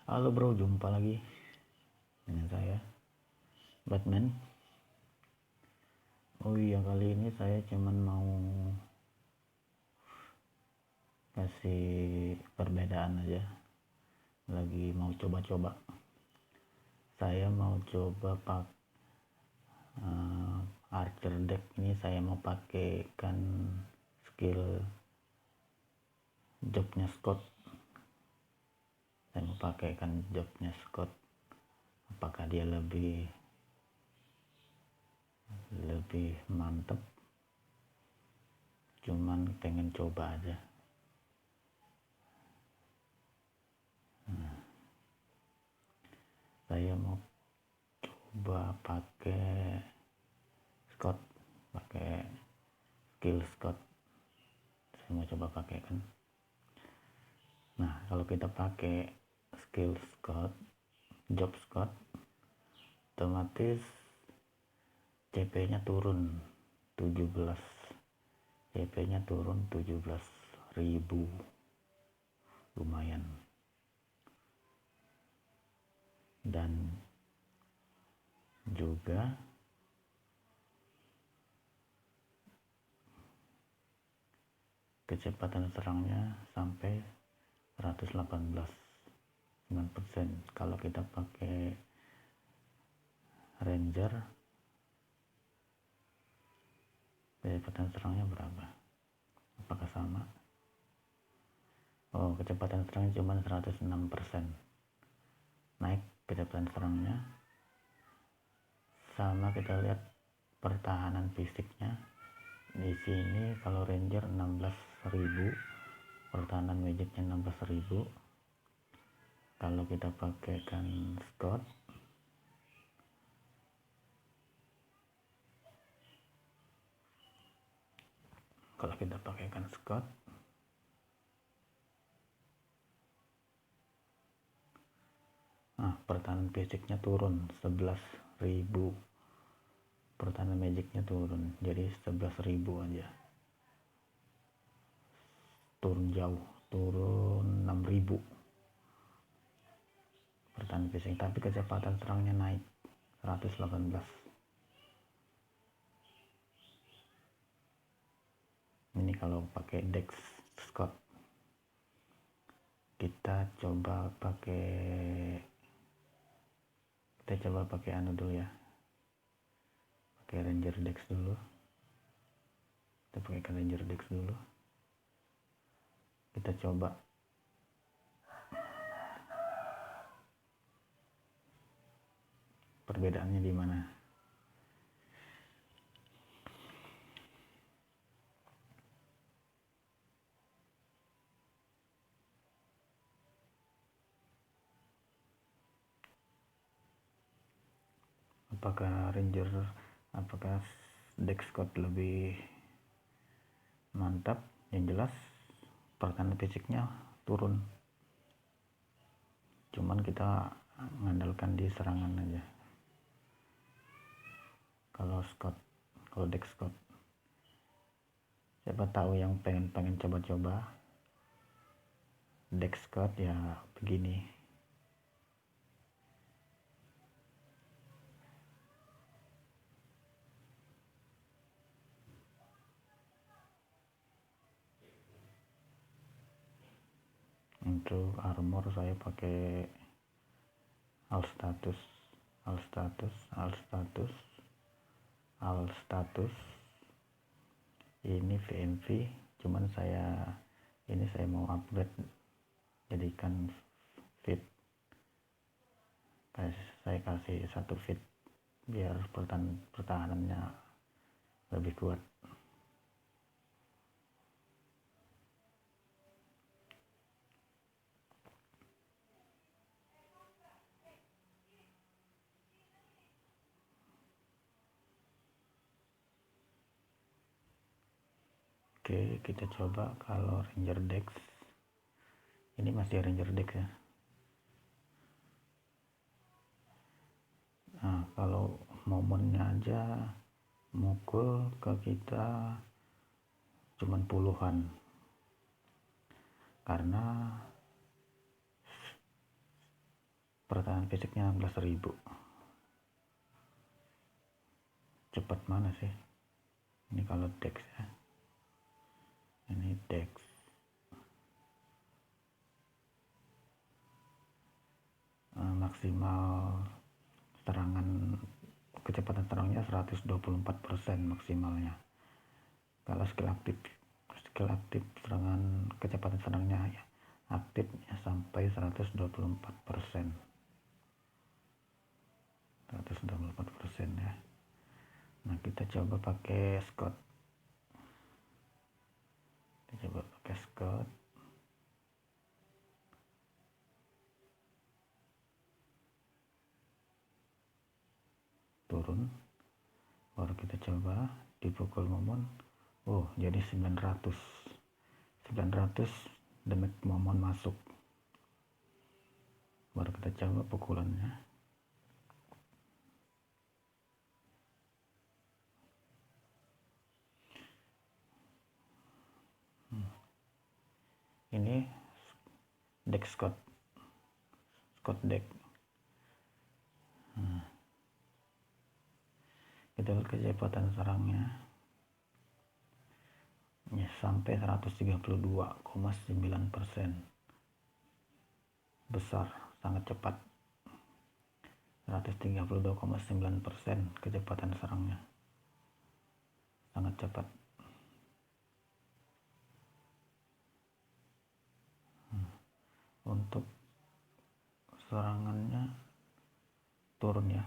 Halo bro, jumpa lagi dengan saya, Batman. Oh iya, kali ini saya cuman mau kasih perbedaan aja. Lagi mau coba-coba. Saya mau coba Archer deck ini. Saya mau pakaikan skill jobnya Scott. Apakah dia lebih mantep? Cuman pengen coba aja. Saya mau coba pakai skill Scott. Saya mau coba pakai kan. Nah, kalau kita pakai skill Scott, job Scott, otomatis CP-nya turun 17. CP-nya turun 17.000. Lumayan. Dan juga kecepatan serangnya sampai 118, 9%. Kalau kita pakai Ranger, kecepatan serangnya berapa? Apakah sama? Oh, kecepatan serangnya cuma 106%. Naik kecepatan serangnya. Sama kita lihat pertahanan fisiknya. Di sini kalau Ranger 16.000, pertahanan magicnya 16.000. Kalau kita pakaikan Scott, pertahanan fisiknya turun 11.000, pertahanan magicnya turun jadi 11.000 aja. Turun jauh, turun 6.000 pertahanan fisik, tapi kecepatan serangnya naik 118. Ini kalau pakai Dex Scott. Kita coba pakai anu dulu ya, pakai Ranger Dex dulu. Kita pakai Ranger Dex dulu. Kita coba perbedaannya di mana. Apakah Dex Scott lebih mantap? Yang jelas pertahanan fisiknya turun, cuman kita mengandalkan di serangan aja. Kalau Dex Scott, siapa tahu yang pengen coba-coba Dex Scott ya begini. Untuk armor saya pakai all status. Ini VMV, cuman saya mau upgrade jadikan fit. Saya kasih 1 fit biar pertahanannya lebih kuat. Oke, kita coba kalau Ranger Dex. Ini masih Ranger Dex ya. Nah, kalau momennya aja mukul ke kita cuman puluhan, karena pertahanan fisiknya 16.000. Cepat mana sih ini kalau dex ya, ini dex maksimal serangan, kecepatan serangnya 124% maksimalnya. Kalau skill aktif serangan, kecepatan serangnya ya aktifnya sampai 124%. 124% ya. Nah, kita coba pakai Scott. Turun, baru kita coba dipukul momon. Oh, jadi 900 damage momon masuk. Baru kita coba pukulannya. Ini deck Scott deck. Kita lihat kecepatan serangnya ya, sampai 132,9%. Besar, sangat cepat. 132,9% kecepatan serangnya, sangat cepat. Untuk serangannya turun ya,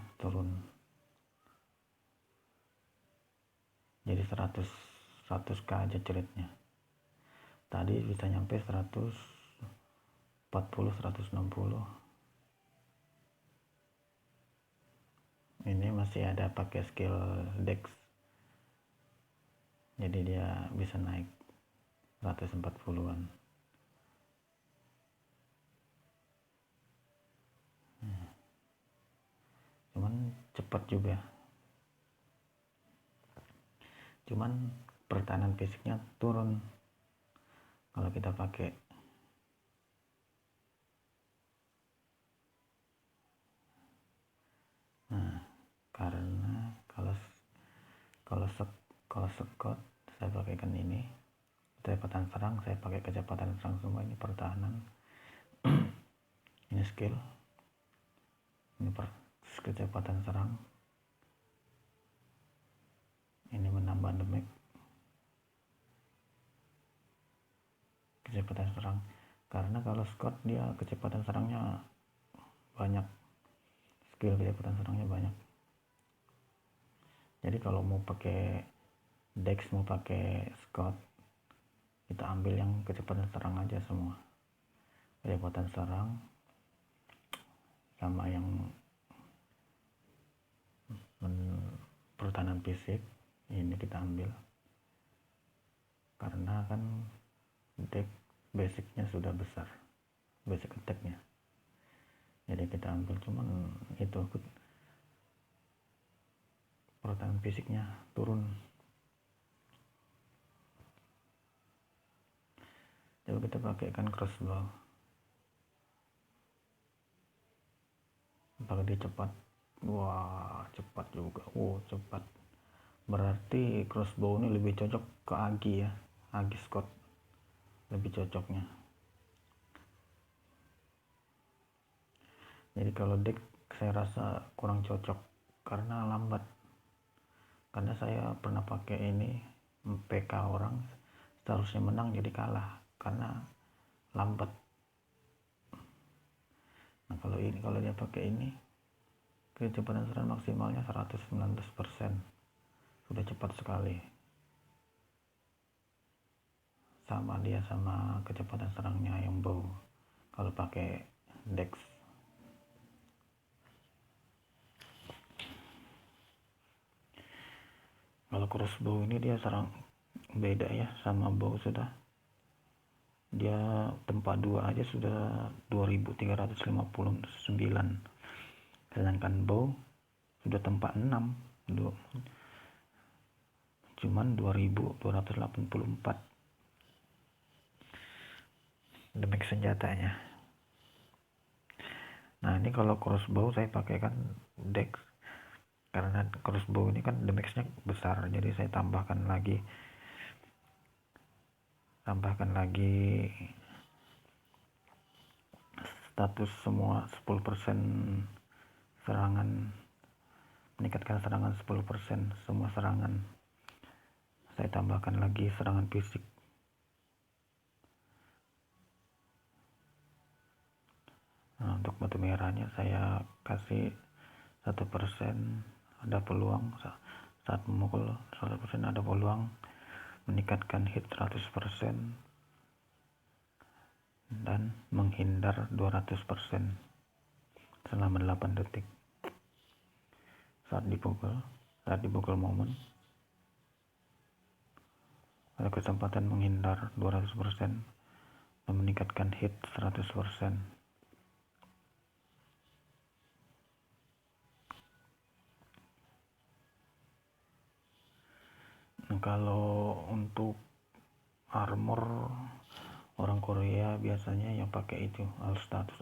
jadi 100k aja ceritnya. Tadi bisa nyampe 140-160. Ini masih ada pakai skill dex, jadi dia bisa naik 140-an. Cuman cepat juga, cuman pertahanan fisiknya turun kalau kita pakai. Nah, karena kalau Scott saya pakaikan ini kecepatan serang, saya pakai kecepatan serang semua. Ini pertahanan, ini skill, ini kecepatan serang, ini menambah damage, kecepatan serang. Karena kalau Scott dia kecepatan serangnya banyak, skill kecepatan serangnya banyak. Jadi kalau mau pakai dex, mau pakai Scott, kita ambil yang kecepatan serang aja semua. Kecepatan serang sama yang pertahanan fisik ini kita ambil, karena kan deck basicnya sudah besar, basic attacknya, jadi kita ambil. Cuman itu pertahanan fisiknya turun. Coba kita pakaikan crossbow, apakah dia cepat? Wah, cepat juga. Cepat. Berarti crossbow ini lebih cocok ke Agi ya, Agi Scott lebih cocoknya. Jadi kalau deck saya rasa kurang cocok karena lambat. Karena saya pernah pakai ini PK orang, seharusnya menang jadi kalah karena lambat. Nah, kalau dia pakai ini, kecepatan serang maksimalnya 119%, sudah cepat sekali. Sama dia sama kecepatan serangnya yang bow kalau pakai dex. Kalau crossbow ini dia serang beda ya sama bow, sudah dia tempat 2 aja sudah 2359, sedangkan bow sudah tempat 6 cuman 2284 damage senjatanya. Nah ini kalau crossbow saya pakai kan dex, karena crossbow ini kan damage-nya besar, jadi saya tambahkan lagi status semua 10% serangan, meningkatkan serangan 10%, semua serangan. Saya tambahkan lagi serangan fisik. Nah, untuk batu merahnya saya kasih 1%, ada peluang saat memukul 100% ada peluang meningkatkan hit 100% dan menghindar 200% selama 8 detik saat dipukul momen. Ada kesempatan menghindar 200% dan meningkatkan hit 100%. Nah, kalau untuk armor orang Korea biasanya yang pakai itu all status.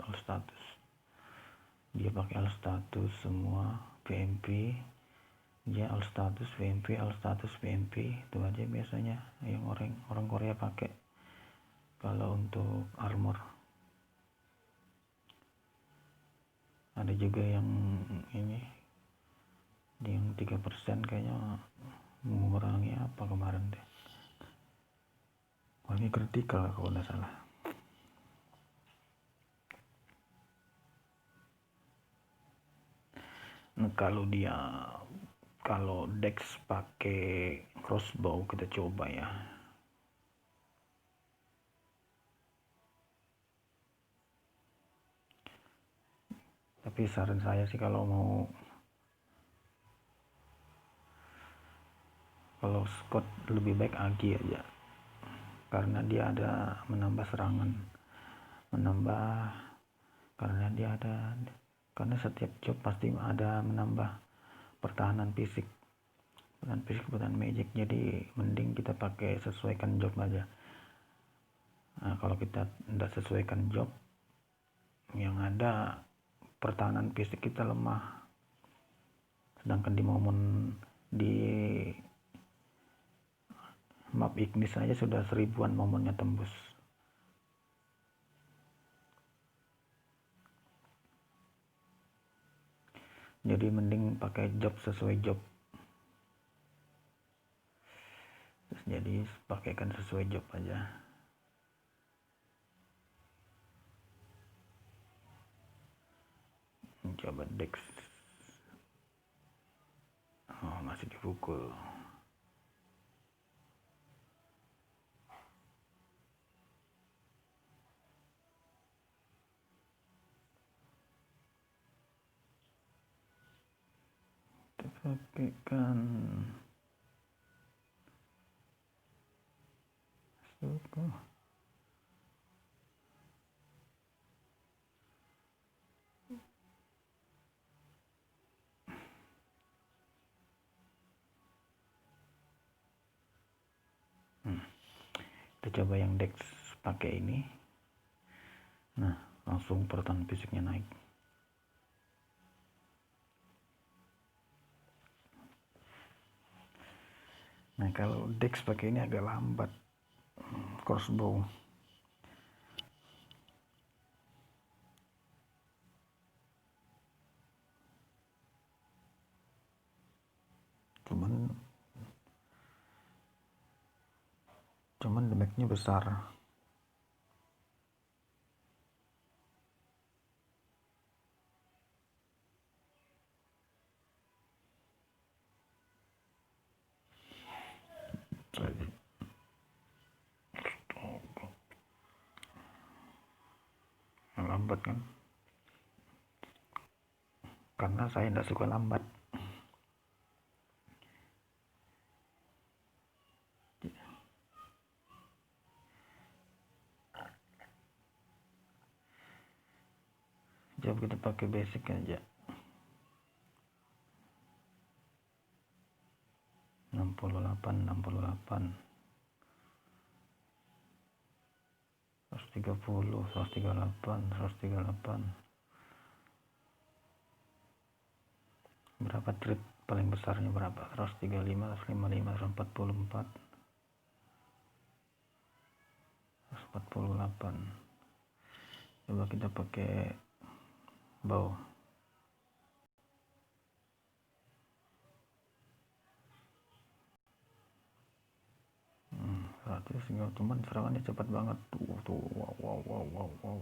Dia pakai all status semua, VMP. Dia all status VMP, all status VMP, itu aja biasanya yang orang Korea pakai kalau untuk armor. Ada juga yang ini yang 3% kayaknya mengurangi apa kemarin deh, ini kritikal kalau nggak salah. Nah, kalau dex pakai crossbow, kita coba ya. Tapi saran saya sih kalau Scott lebih baik Agi aja, karena dia ada menambah serangan, karena setiap job pasti ada menambah pertahanan fisik, pertahanan magic. Jadi mending kita pakai sesuaikan job aja. Nah, kalau kita tidak sesuaikan job, yang ada pertahanan fisik kita lemah, sedangkan di map Ignis saja sudah 1000-an momennya tembus. Jadi mending pakai job sesuai job. Jadi pakaikan sesuai job aja. Coba dex. Oh, masih dipukul. Pakaikan suku. Kita coba yang dex pakai ini. Nah, langsung pertahanan fisiknya naik. Nah, kalau dex pakai ini agak lambat. Crossbow. Cuman damage-nya besar. Lambat kan? Karena saya tidak suka lambat. Coba kita pakai basic aja. 68 130 138 138 berapa trade paling besarnya berapa, 135, 155, 144, 148. Coba kita pakai bow. Cuman serangannya cepat banget tuh. Wow.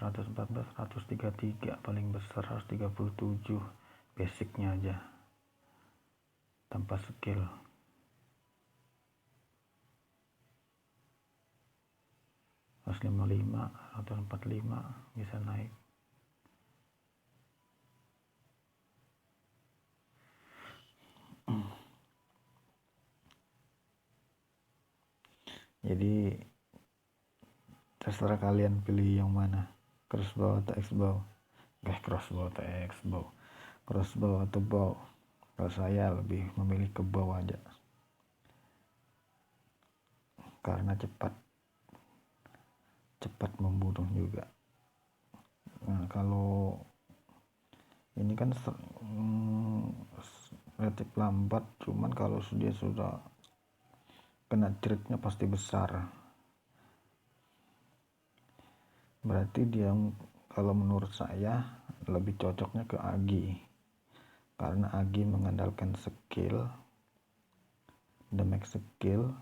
114, 133 paling besar, 137 basicnya aja tanpa skill. 155, 145 bisa naik. Jadi terserah kalian pilih yang mana, crossbow atau x-bow. Crossbow atau x-bow, crossbow atau bow. Kalau saya lebih memilih ke bow aja karena cepat membunuh juga. Nah, kalau ini kan relatif lambat, cuman kalau dia sudah kena triknya pasti besar. Berarti dia, kalau menurut saya lebih cocoknya ke Agi, karena Agi mengandalkan skill, damage skill.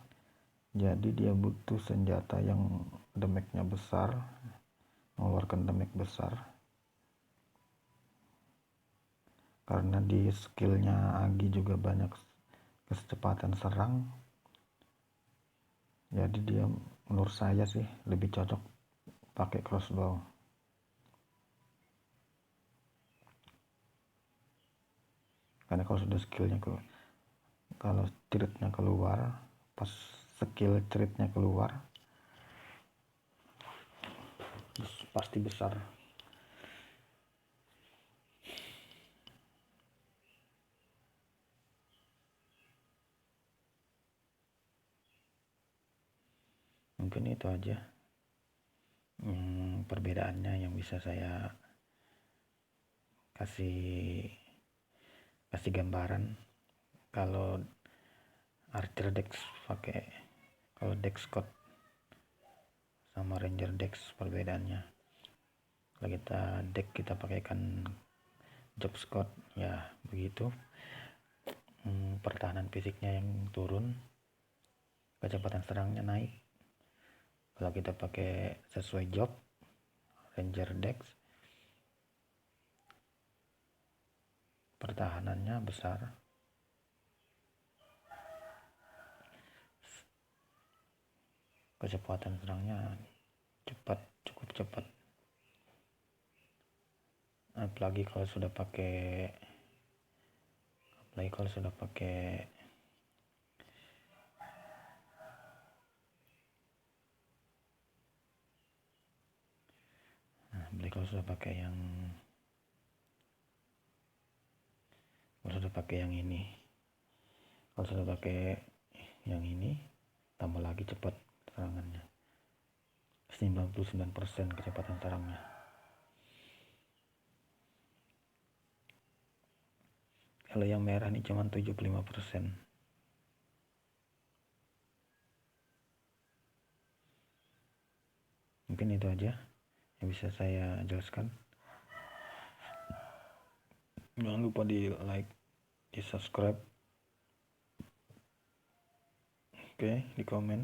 Jadi dia butuh senjata yang damage-nya besar, mengeluarkan damage besar. Karena di skillnya Agi juga banyak kecepatan serang. Jadi dia menurut saya sih lebih cocok pakai crossbow. Karena kalau sudah skillnya kalau tritnya keluar, pas skill tritnya keluar pasti besar. Mungkin itu aja perbedaannya yang bisa saya kasih gambaran. Kalau Archer Dex pakai, kalau Dex Scott sama Ranger Dex perbedaannya. Kalau kita pakaikan Job Scott, ya begitu. Pertahanan fisiknya yang turun, kecepatan serangnya naik. Kalau kita pakai sesuai job Ranger Dex, pertahanannya besar, kecepatan serangnya cukup cepat. Apalagi kalau sudah pakai yang ini, tambah lagi cepat serangannya, 99% kecepatan serangnya. Kalau yang merah ini cuma 75%. Mungkin itu aja yang bisa saya jelaskan. Jangan lupa di like, di subscribe, oke, di komen.